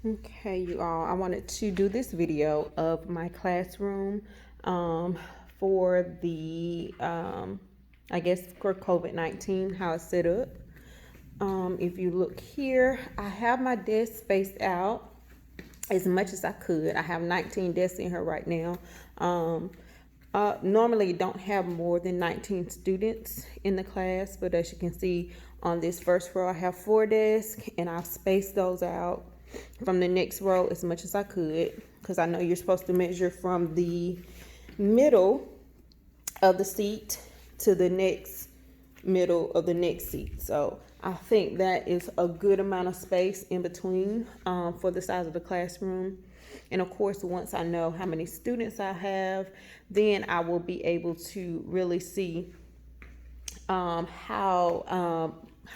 Okay, you all, I wanted to do this video of my classroom for the, I guess for COVID-19, how it's set up. If you look here, I have my desk spaced out as much as I could. I have 19 desks in here right now. Normally don't have more than 19 students in the class, but as you can see on this first row, I have 4 desks and I've spaced those out from the next row as much as I could, because I know you're supposed to measure from the middle of the seat to the next middle of the next seat. So I think that is a good amount of space in between for the size of the classroom. And of course, once I know how many students I have, then I will be able to really see how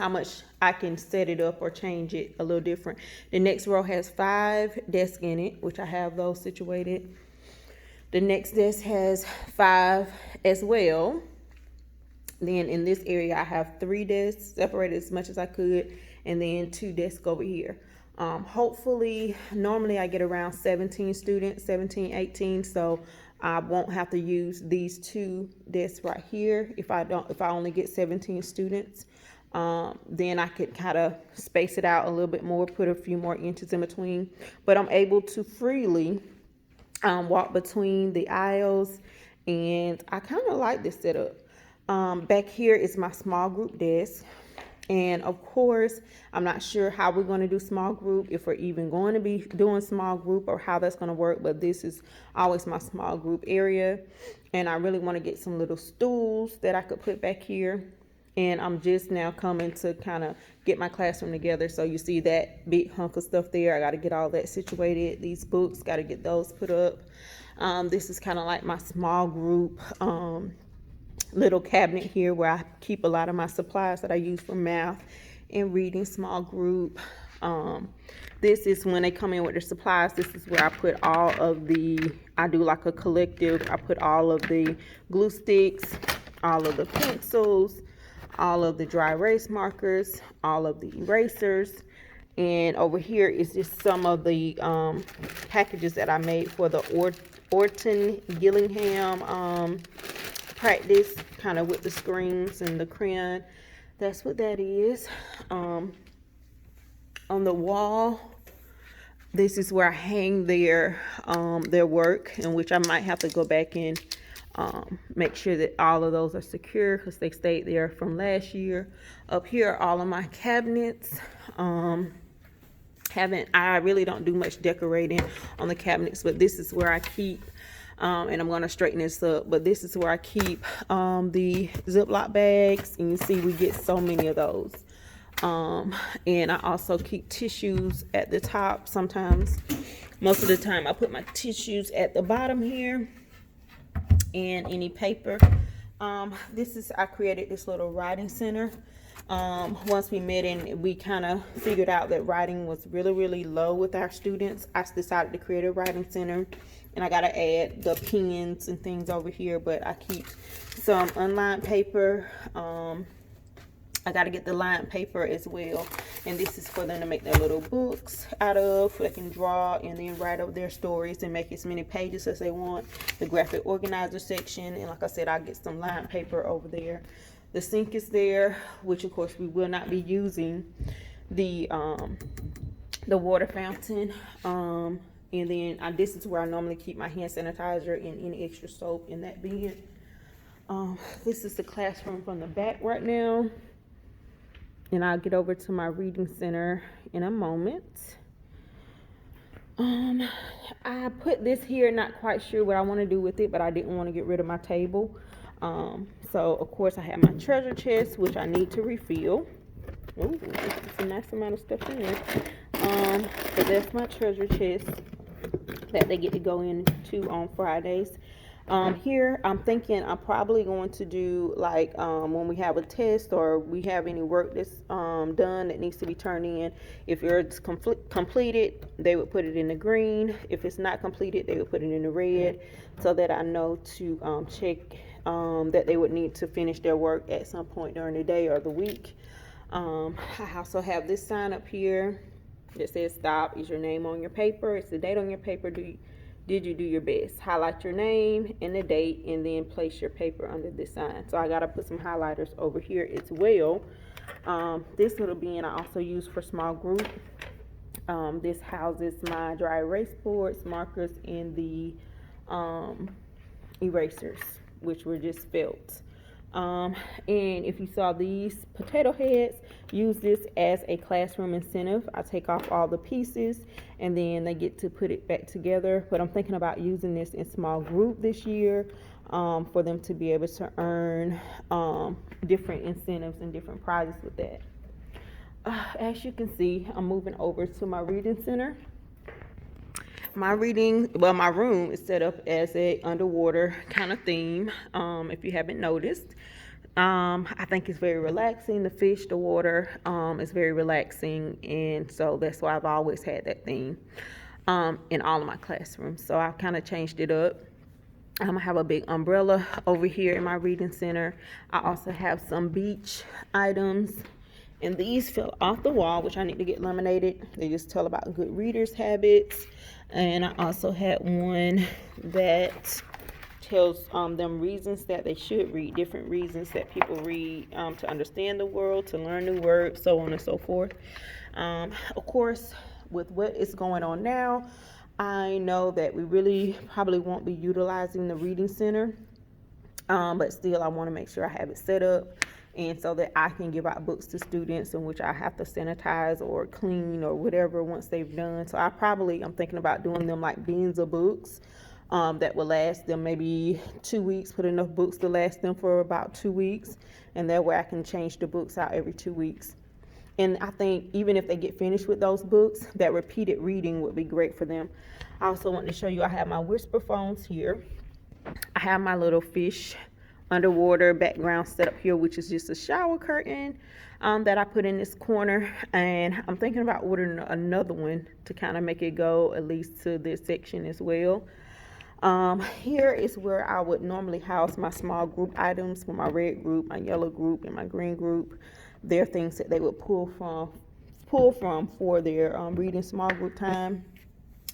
much I can set it up or change it a little different. The next row has 5 desks in it, which I have those situated. The next desk has 5 as well. Then in this area, I have 3 desks separated as much as I could, and then 2 desks over here. Hopefully, normally I get around 17 students, 17, 18, so I won't have to use these 2 desks right here. If I only get 17 students, then I could kind of space it out a little bit more, put a few more inches in between. But I'm able to freely walk between the aisles, and I kind of like this setup. Back here is my small group desk. And of course, I'm not sure how we're going to do small group, if we're even going to be doing small group or how that's going to work. But this is always my small group area. And I really want to get some little stools that I could put back here. And I'm just now coming to kind of get my classroom together. So you see that big hunk of stuff there. I got to get all that situated. These books, got to get those put up. This is kind of like my small group little cabinet here where I keep a lot of my supplies that I use for math and reading small group. This is when they come in with their supplies. This is where I put all of I do like a collective. I put all of the glue sticks, all of the pencils, all of the dry erase markers, all of the erasers. And over here is just some of the packages that I made for the Orton Gillingham practice, kind of with the screens and the crayon. That's what that is. On the wall, this is where I hang their work, in which I might have to go back and make sure that all of those are secure because they stayed there from last year. Up here are all of my cabinets. I really don't do much decorating on the cabinets, but this is where I keep and I'm going to straighten this up, but this is where I keep the Ziploc bags, and you see we get so many of those. And I also keep tissues at the top sometimes. Most of the time I put my tissues at the bottom here, and any paper. I created this little writing center. Once we met and we kind of figured out that writing was really, really low with our students, I decided to create a writing center. And I got to add the pens and things over here, but I keep some unlined paper. I got to get the lined paper as well. And this is for them to make their little books out of, so they can draw and then write up their stories and make as many pages as they want. The graphic organizer section. And like I said, I'll get some lined paper over there. The sink is there, which of course we will not be using the water fountain. And then this is where I normally keep my hand sanitizer and any extra soap in that bin. This is the classroom from the back right now. And I'll get over to my reading center in a moment. I put this here, not quite sure what I want to do with it, but I didn't want to get rid of my table. So of course I have my treasure chest, which I need to refill. Ooh, it's a nice amount of stuff in there. So that's my treasure chest that they get to go into on Fridays. Here I'm thinking I'm probably going to do like when we have a test or we have any work that's done that needs to be turned in. If it's completed, they would put it in the green. If it's not completed, they would put it in the red, so that I know to check that they would need to finish their work at some point during the day or the week. I also have this sign up here. that says stop. Is your name on your paper? Is the date on your paper? Did you do your best? Highlight your name and the date, and then place your paper under this sign. So I gotta put some highlighters over here as well. This little bin I also use for small group. This houses my dry erase boards, markers, and the erasers, which were just felt. And if you saw these potato heads, use this as a classroom incentive. I take off all the pieces and then they get to put it back together. But I'm thinking about using this in small group this year, for them to be able to earn different incentives and different prizes with that. As you can see, I'm moving over to my reading center. My room is set up as a underwater kind of theme, if you haven't noticed. I think it's very relaxing. The fish, the water, is very relaxing, and so that's why I've always had that theme in all of my classrooms. So I've kind of changed it up. I'm gonna have a big umbrella over here in my reading center. I also have some beach items, and these fell off the wall, which I need to get laminated. They just tell about good readers' habits. And I also had one that tells them reasons that they should read, different reasons that people read to understand the world, to learn new words, so on and so forth. Of course, with what is going on now, I know that we really probably won't be utilizing the reading center, but still I want to make sure I have it set up, and so that I can give out books to students in which I have to sanitize or clean or whatever once they've done. So I'm thinking about doing them like bins of books that will last them maybe 2 weeks, put enough books to last them for about 2 weeks, and that way I can change the books out every 2 weeks. And I think even if they get finished with those books, that repeated reading would be great for them. I also want to show you, I have my whisper phones here. I have my little fish underwater background set up here, which is just a shower curtain that I put in this corner, and I'm thinking about ordering another one to kind of make it go at least to this section as well. Here is where I would normally house my small group items for my red group, my yellow group, and my green group. They're things that they would pull from for their reading small group time.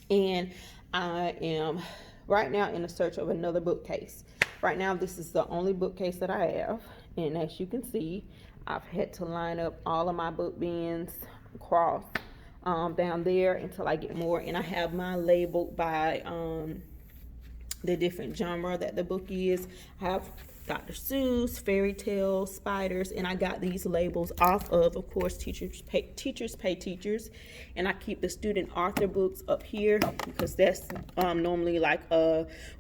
And I am right now in the search of another bookcase. Right now, this is the only bookcase that I have, and as you can see, I've had to line up all of my book bins across down there until I get more, and I have mine labeled by the different genre that the book is. I have Dr. Seuss, fairy tales, spiders, and I got these labels off of course, Teachers Pay Teachers, and I keep the student author books up here because that's normally like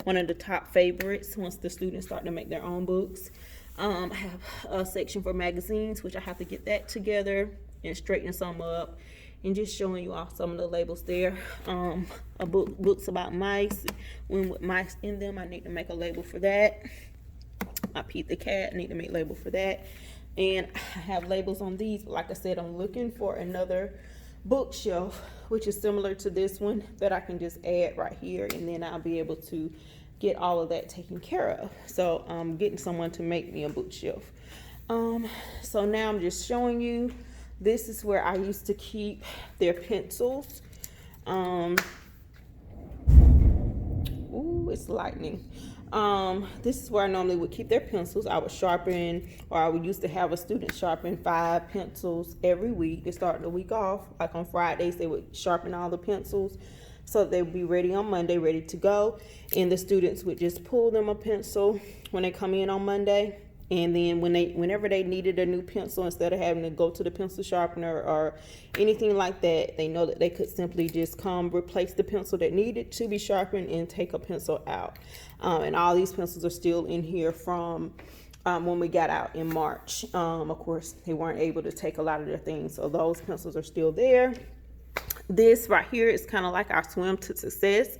one of the top favorites once the students start to make their own books. I have a section for magazines, which I have to get that together and straighten some up, and just showing you all some of the labels there. Books about mice, with mice in them, I need to make a label for that. My Pete the cat, I need to make a label for that. And I have labels on these. Like I said, I'm looking for another bookshelf, which is similar to this one, that I can just add right here, and then I'll be able to get all of that taken care of. So I'm getting someone to make me a bookshelf. So now I'm just showing you, this is where I used to keep their pencils. Ooh, it's lightning. This is where I normally would keep their pencils. I would sharpen, or I would used to have a student sharpen 5 pencils every week. They start the week off, like on Fridays, they would sharpen all the pencils so they would be ready on Monday, ready to go. And the students would just pull them a pencil when they come in on Monday. And then whenever they needed a new pencil, instead of having to go to the pencil sharpener or anything like that, they know that they could simply just come replace the pencil that needed to be sharpened and take a pencil out. And all these pencils are still in here from when we got out in March. Of course, they weren't able to take a lot of their things, so those pencils are still there. This right here is kind of like our swim to success.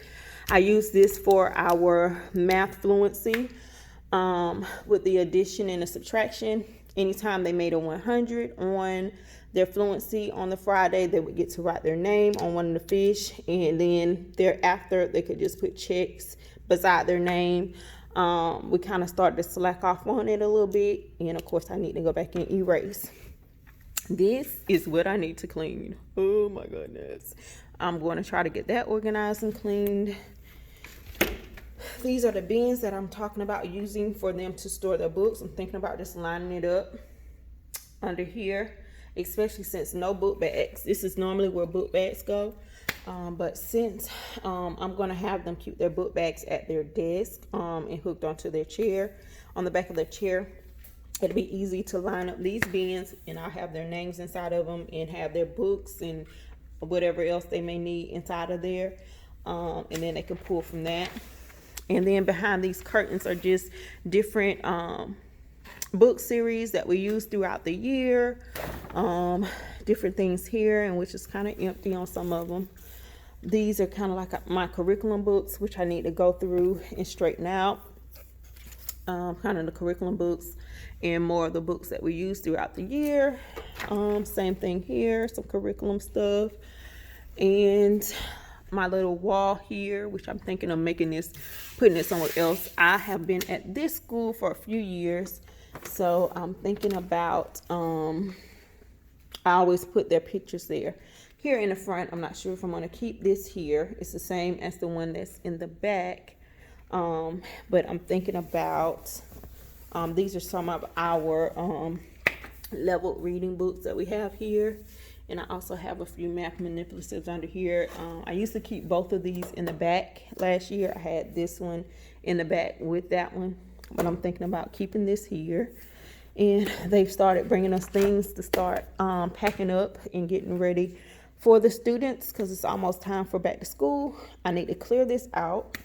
I use this for our math fluency. With the addition and the subtraction, anytime they made a 100 on their fluency on the Friday, they would get to write their name on one of the fish, and then thereafter they could just put checks beside their name. We kind of started to slack off on it a little bit, and of course I need to go back and erase. This is what I need to clean. Oh my goodness. I'm going to try to get that organized and cleaned. These are the bins that I'm talking about using for them to store their books. I'm thinking about just lining it up under here, especially since no book bags. This is normally where book bags go. But since I'm going to have them keep their book bags at their desk and hooked onto their chair, on the back of their chair, it'll be easy to line up these bins, and I'll have their names inside of them and have their books and whatever else they may need inside of there. And then they can pull from that. And then behind these curtains are just different book series that we use throughout the year. Different things here, and which is kind of empty on some of them. These are kind of like my curriculum books, which I need to go through and straighten out. Kind of the curriculum books and more of the books that we use throughout the year. Same thing here, some curriculum stuff. And my little wall here, which I'm thinking of putting it somewhere else. I have been at this school for a few years, so I'm thinking about, I always put their pictures there. Here in the front, I'm not sure if I'm going to keep this here. It's the same as the one that's in the back. But I'm thinking about, these are some of our leveled reading books that we have here. And I also have a few math manipulatives under here. I used to keep both of these in the back. Last year I had this one in the back with that one, but I'm thinking about keeping this here. And they've started bringing us things to start packing up and getting ready for the students, because it's almost time for back to school. I need to clear this out,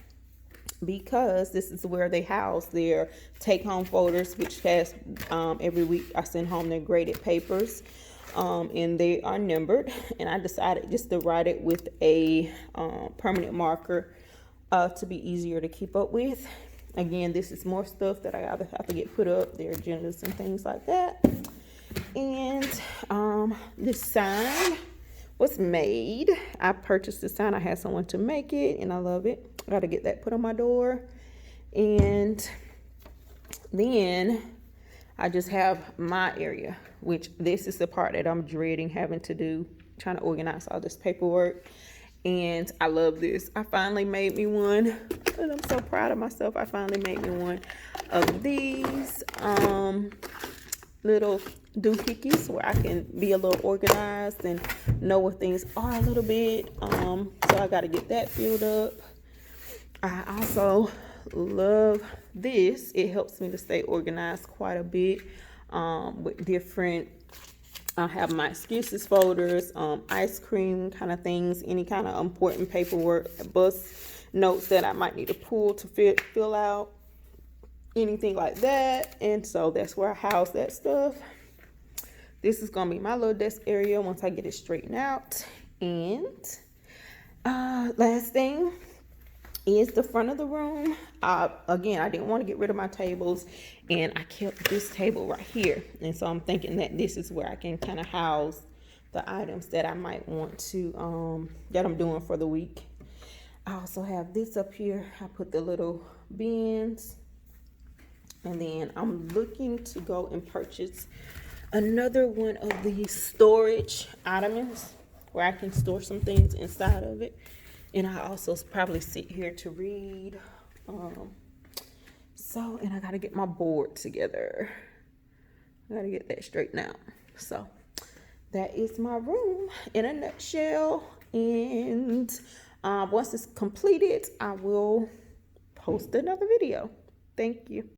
because this is where they house their take-home folders, which has every week I send home their graded papers, and they are numbered. And I decided just to write it with a permanent marker to be easier to keep up with. Again, this is more stuff that I either have to get put up, their agendas and things like that. And this sign was made. I purchased this sign. I had someone to make it, and I love it. I got to get that put on my door. And then I just have my area, which this is the part that I'm dreading having to do, trying to organize all this paperwork. And I love this. I finally made me one, and I'm so proud of myself. I finally made me one of these little doohickeys where I can be a little organized and know where things are a little bit. So I got to get that filled up. I also love this. It helps me to stay organized quite a bit with different, I have my excuses folders, ice cream kind of things, any kind of important paperwork, bus notes that I might need to pull to fill out, anything like that. And so that's where I house that stuff. This is going to be my little desk area once I get it straightened out. And last thing is the front of the room. Again, I didn't want to get rid of my tables, and I kept this table right here. And so I'm thinking that this is where I can kind of house the items that I might want to, that I'm doing for the week. I also have this up here. I put the little bins. And then I'm looking to go and purchase another one of these storage ottomans where I can store some things inside of it. And I also probably sit here to read. And I got to get my board together. I got to get that straightened out. So that is my room in a nutshell. And once it's completed, I will post another video. Thank you.